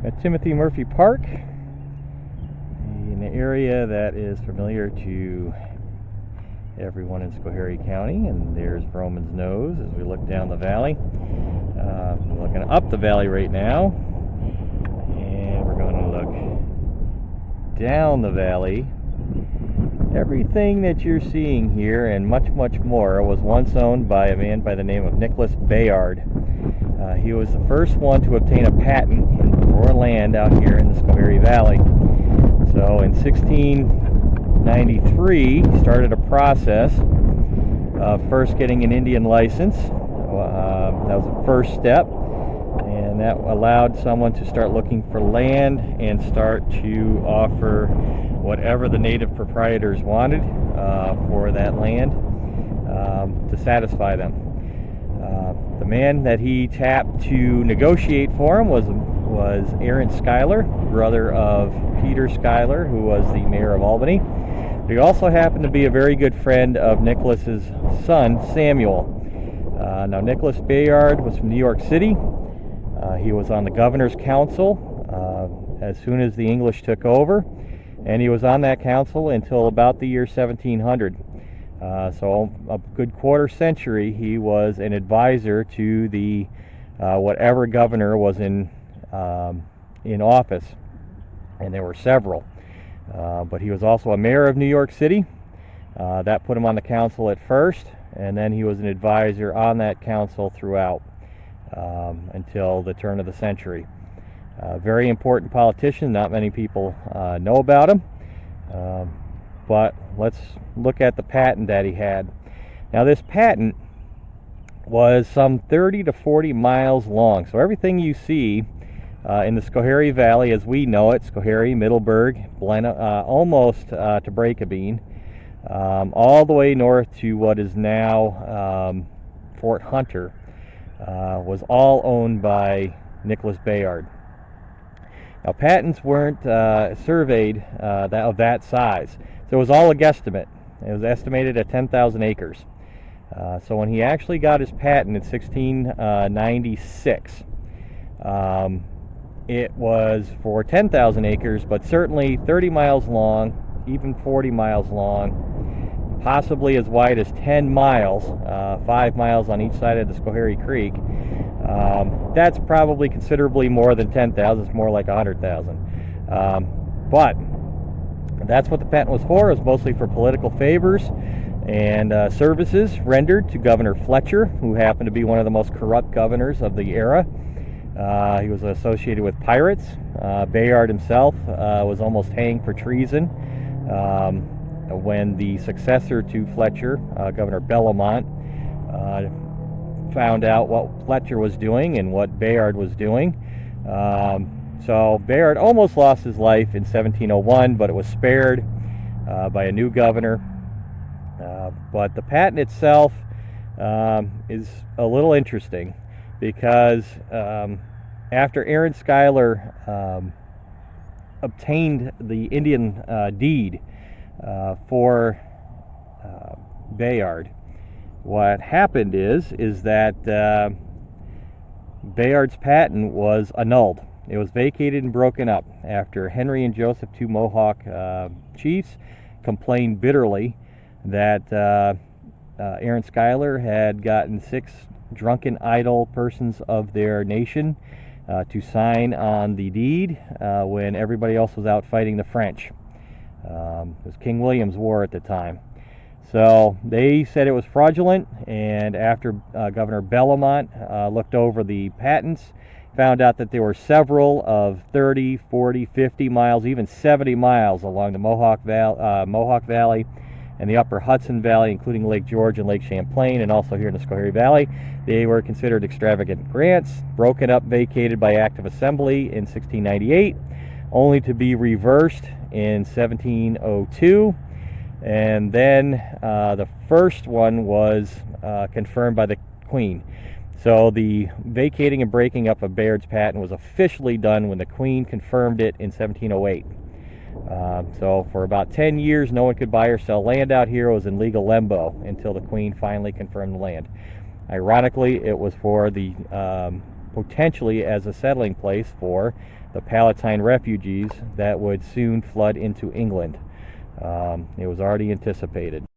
At Timothy Murphy Park, an area that is familiar to everyone in Skohere County, and there's Broman's Nose as we look down the valley. We're looking up the valley right now, and we're going to look down the valley. Everything that you're seeing here and much more was once owned by a man by the name of Nicholas Bayard. He was the first one to obtain a patent for land out here in the Skohere Valley. So in 1693, he started a process of first getting an Indian license. That was the first step, and that allowed someone to start looking for land and start to offer whatever the native proprietors wanted for that land to satisfy them. The man that he tapped to negotiate for him was Aaron Schuyler, brother of Peter Schuyler, who was the mayor of Albany. He also happened to be a very good friend of Nicholas's son, Samuel. Now, Nicholas Bayard was from New York City. He was on the governor's council as soon as the English took over, and he was on that council until about the year 1700. So a good quarter century, he was an advisor to the whatever governor was in office, and there were several. But he was also a mayor of New York City. That put him on the council at first, and then he was an advisor on that council throughout until the turn of the century. Very important politician. Not many people know about him. But let's look at the patent that he had. Now, this patent was some 30 to 40 miles long. So everything you see in the Skohere Valley as we know it, Skohere, Middleburg, almost to Break-A-Bean, all the way north to what is now Fort Hunter, was all owned by Nicholas Bayard. Now, patents weren't surveyed of that size. So it was all a guesstimate. It was estimated at 10,000 acres. So when he actually got his patent in 1696, it was for 10,000 acres, but certainly 30 miles long, even 40 miles long, possibly as wide as 10 miles, 5 miles on each side of the Skohere Creek. That's probably considerably more than 10,000. It's more like 100,000. But that's what the patent was for. It was mostly for political favors and services rendered to Governor Fletcher, who happened to be one of the most corrupt governors of the era. He was associated with pirates. Bayard himself was almost hanged for treason when the successor to Fletcher, Governor Bellamont, found out what Fletcher was doing and what Bayard was doing. So Bayard almost lost his life in 1701, but it was spared by a new governor. But the patent itself is a little interesting because after Aaron Schuyler obtained the Indian deed for Bayard, what happened is that Bayard's patent was annulled. It was vacated and broken up after Henry and Joseph, two Mohawk chiefs, complained bitterly that Aaron Schuyler had gotten 6 drunken, idle persons of their nation to sign on the deed when everybody else was out fighting the French. It was King William's War at the time. So they said it was fraudulent, and after Governor Bellamont looked over the patents, found out that there were several of 30, 40, 50 miles, even 70 miles along the Mohawk Valley and the upper Hudson Valley, including Lake George and Lake Champlain, and also here in the Skohere Valley. They were considered extravagant grants, broken up, vacated by Act of Assembly in 1698, only to be reversed in 1702. And then the first one was confirmed by the Queen. So the vacating and breaking up of Bayard's patent was officially done when the Queen confirmed it in 1708. So for about 10 years, no one could buy or sell land out here. It was in legal limbo until the Queen finally confirmed the land. Ironically, it was for the potentially as a settling place for the Palatine refugees that would soon flood into England. It was already anticipated.